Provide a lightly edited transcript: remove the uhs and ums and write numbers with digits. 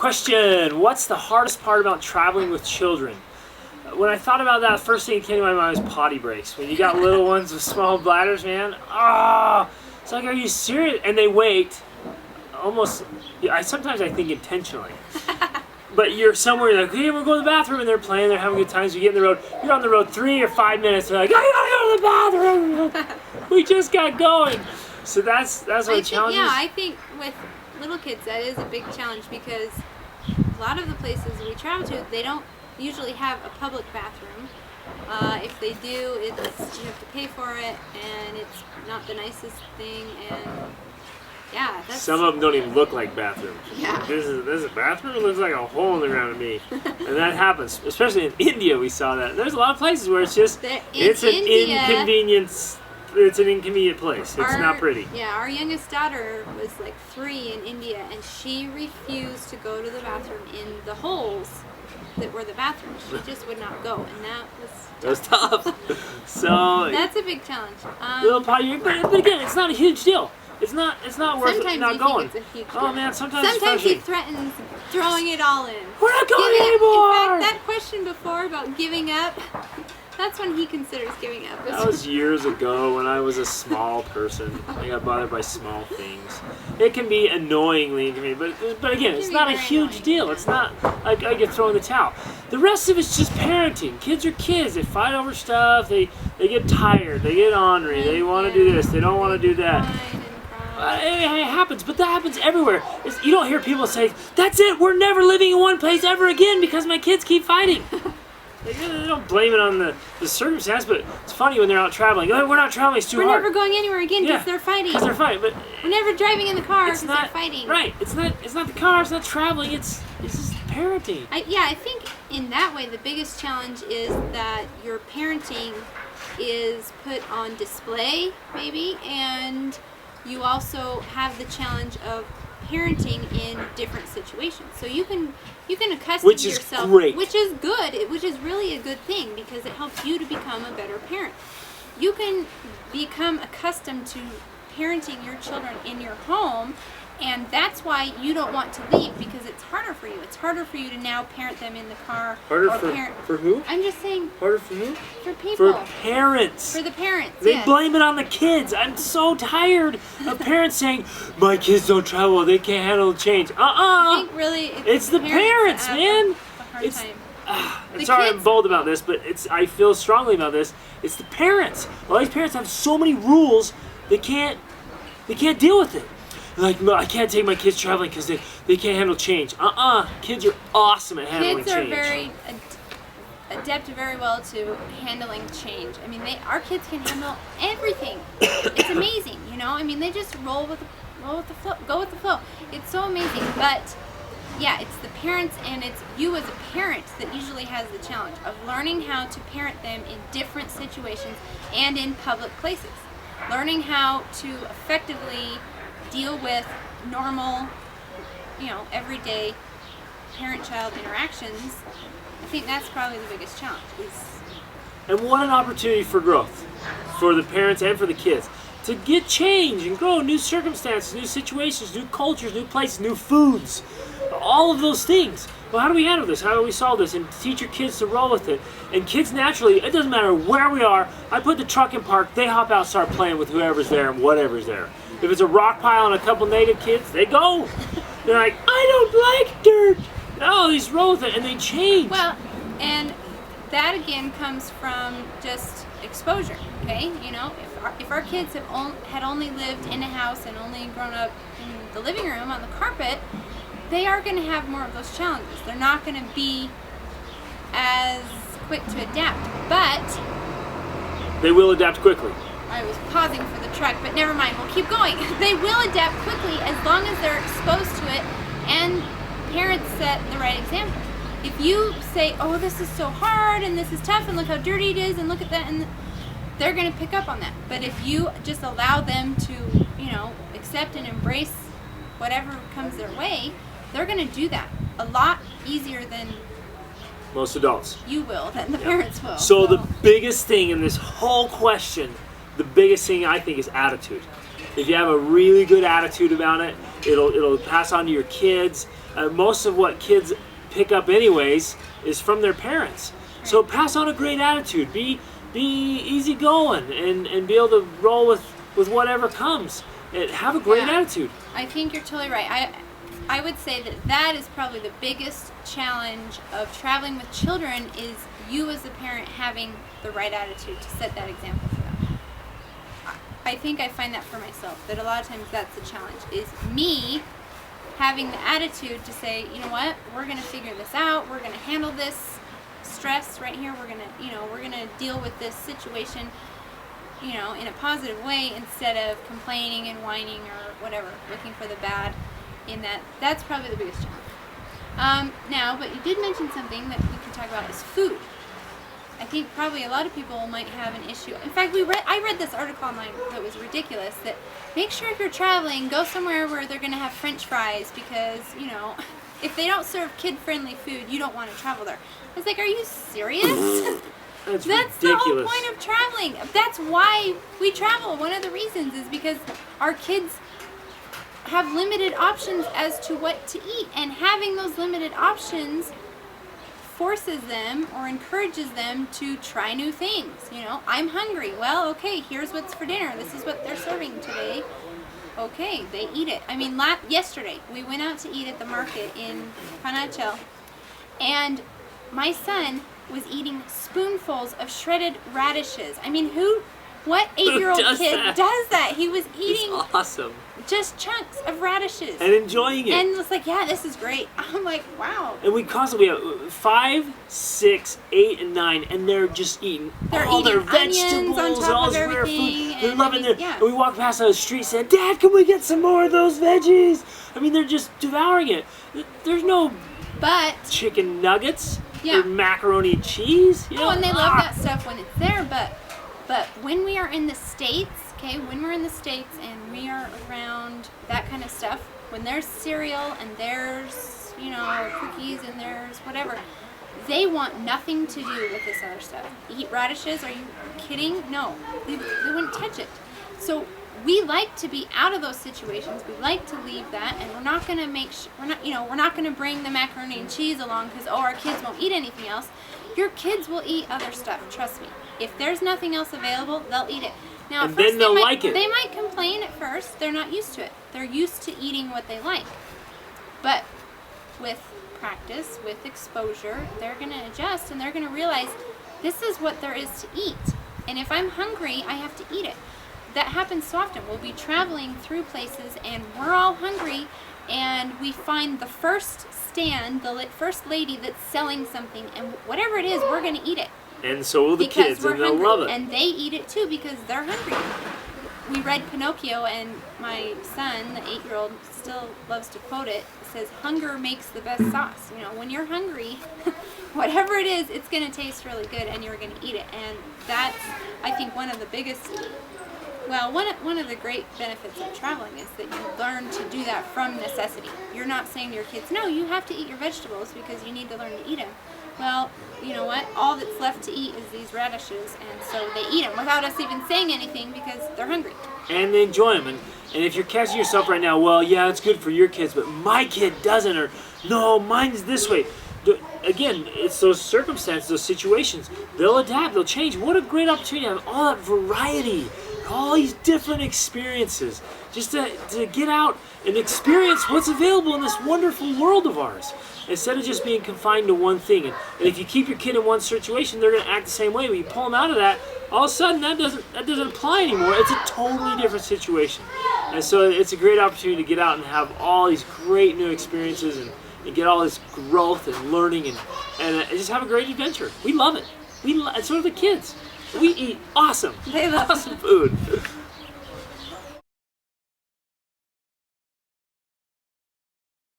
Question: what's the hardest part about traveling with children? When I thought about that, first thing that came to my mind was potty breaks. When you got little ones with small bladders, man, it's like, are you serious? And they wait almost, sometimes I think intentionally. But you're somewhere, you're like, hey, we're going to the bathroom, and they're playing, they're having good times. You get in the road, you're on the road 3 or 5 minutes, they're like, I gotta go to the bathroom. We just got going. So that's what the challenge is. Yeah, I think with little kids, that is a big challenge because a lot of the places we travel to, they don't usually have a public bathroom. If they do, you have to pay for it, and it's not the nicest thing. And yeah, some of them don't even look like bathrooms. Yeah, this is a bathroom. It looks like a hole in the ground to me, and that happens. Especially in India, we saw that. There's a lot of places where it's just it's an inconvenience. It's an inconvenient place. It's not pretty. Yeah, our youngest daughter was like 3 in India, and she refused to go to the bathroom in the holes that were the bathrooms. She just would not go, and that was tough. So that's a big challenge. Little potty, but again, it's not a huge deal. It's not worth sometimes not you going. Think it's a huge oh deal. man, sometimes he threatens throwing it all in. We're not going anymore. In fact, that question before about giving up, that's when he considers giving up. That was years ago when I was a small person. I got bothered by small things. It can be annoyingly inconvenient, but again, it's not a huge deal. It's not like I get thrown in the towel. The rest of it's just parenting. Kids are kids. They fight over stuff. They get tired. They get ornery. They want to do this. They don't want to do that. It happens, but that happens everywhere. You don't hear people say, "That's it. We're never living in one place ever again because my kids keep fighting." They don't blame it on the circumstance, but it's funny when they're out traveling. Oh, we're not traveling, it's too hard. We're never going anywhere again because they're fighting. Because they're fighting, but we're never driving in the car because they're fighting. Right, it's not the car, it's not traveling, it's just parenting. I think in that way the biggest challenge is that your parenting is put on display, maybe, and you also have the challenge of parenting in different situations. So you can accustom yourself, great. which is good, which is really a good thing because it helps you to become a better parent. You can become accustomed to parenting your children in your home, and that's why you don't want to leave because it's harder for you. It's harder for you to now parent them in the car. Harder for who? I'm just saying. Harder for who? For people. For parents. For the parents. They blame it on the kids. I'm so tired of parents saying, "My kids don't travel. They can't handle the change." I think really it's the parents, man. Sorry, I'm bold about this, but I feel strongly about this. It's the parents. All these parents have so many rules. They can't deal with it. Like, no, I can't take my kids traveling because they can't handle change. Kids are awesome at handling change. Kids are adept very well to handling change. I mean, our kids can handle everything. It's amazing, you know. I mean, they just roll with the flow, go with the flow. It's so amazing. But yeah, it's the parents and it's you as a parent that usually has the challenge of learning how to parent them in different situations and in public places. Learning how to effectively deal with normal, everyday parent-child interactions. I think that's probably the biggest challenge. And what an opportunity for growth for the parents and for the kids to get change and grow, new circumstances, new situations, new cultures, new places, new foods, all of those things. Well, how do we handle this? How do we solve this? And teach your kids to roll with it. And kids naturally, it doesn't matter where we are, I put the truck in park, they hop out and start playing with whoever's there and whatever's there. If it's a rock pile and a couple native kids, they go. They're like, I don't like dirt. No, they just roll with it and they change. Well, and that again comes from just exposure, okay? If our kids had only lived in a house and only grown up in the living room on the carpet, they are going to have more of those challenges. They're not going to be as quick to adapt, but they will adapt quickly. I was pausing for the truck, but never mind, we'll keep going. They will adapt quickly as long as they're exposed to it and parents set the right example. If you say, oh, this is so hard and this is tough and look how dirty it is and look at that, and they're going to pick up on that. But if you just allow them to, accept and embrace whatever comes their way, they're going to do that a lot easier than most adults. You will, than the parents will. So the biggest thing in this whole question, the biggest thing I think is attitude. If you have a really good attitude about it, It'll pass on to your kids. Most of what kids pick up anyways is from their parents. So pass on a great attitude. Be easygoing and be able to roll with whatever comes. And have a great attitude. I think you're totally right. I would say that is probably the biggest challenge of traveling with children is you as a parent having the right attitude to set that example for them. I think I find that for myself, that a lot of times that's the challenge, is me having the attitude to say, you know what, we're going to figure this out, we're going to handle this stress right here, we're going to deal with this situation, in a positive way instead of complaining and whining or whatever, looking for the bad in that. That's probably the biggest challenge. But you did mention something that we could talk about is food. I think probably a lot of people might have an issue. In fact, I read this article online that was ridiculous, that make sure if you're traveling, go somewhere where they're going to have French fries because, if they don't serve kid-friendly food, you don't want to travel there. I was like, are you serious? That's ridiculous. The whole point of traveling. That's why we travel. One of the reasons is because our kids have limited options as to what to eat, and having those limited options forces them or encourages them to try new things. I'm hungry. Well, okay, here's what's for dinner. This is what they're serving today. Okay, they eat it. I mean, yesterday we went out to eat at the market in Panachel, and my son was eating spoonfuls of shredded radishes. I mean, what 8-year-old kid does that? He was eating awesome. Just chunks of radishes. And enjoying it. And was like, yeah, this is great. I'm like, wow. And we constantly have 5, 6, 8, and 9, and they're just eating all their vegetables on top and all of this rare everything, food. They're loving it. Yeah. And we walk past on the street saying, Dad, can we get some more of those veggies? I mean, they're just devouring it. There's no chicken nuggets or macaroni and cheese. And they love that stuff when it's there, but when we are in the States, when we're in the States and we are around that kind of stuff, when there's cereal and there's, cookies and there's whatever, they want nothing to do with this other stuff. Eat radishes? Are you kidding? No, they wouldn't touch it. So we like to be out of those situations. We like to leave that, and we're not going to we're not going to bring the macaroni and cheese along because our kids won't eat anything else. Your kids will eat other stuff. Trust me. If there's nothing else available, they'll eat it. Now, and then they'll like it. They might complain at first. They're not used to it. They're used to eating what they like. But with practice, with exposure, they're going to adjust and they're going to realize this is what there is to eat. And if I'm hungry, I have to eat it. That happens so often. We'll be traveling through places and we're all hungry and we find the first stand, the first lady that's selling something, and whatever it is, we're going to eat it. And so will the kids, and they'll love it. And they eat it too because they're hungry. We read Pinocchio, and my son, the 8-year-old, still loves to quote it. It says, hunger makes the best sauce. When you're hungry, whatever it is, it's going to taste really good, and you're going to eat it. And that's, I think, one of the biggest, one of the great benefits of traveling is that you learn to do that from necessity. You're not saying to your kids, no, you have to eat your vegetables because you need to learn to eat them. Well, you know what? All that's left to eat is these radishes, and so they eat them without us even saying anything because they're hungry. And they enjoy them. And if you're catching yourself right now, well, yeah, it's good for your kids, but my kid doesn't, or no, mine's this way. Again, it's those circumstances, those situations. They'll adapt, they'll change. What a great opportunity to have all that variety, all these different experiences, just to get out and experience what's available in this wonderful world of ours, instead of just being confined to one thing. And if you keep your kid in one situation, they're going to act the same way. When you pull them out of that, all of a sudden that doesn't apply anymore. It's a totally different situation. And so it's a great opportunity to get out and have all these great new experiences and get all this growth and learning and just have a great adventure. We love it. And so do the kids. We eat awesome, They love awesome food.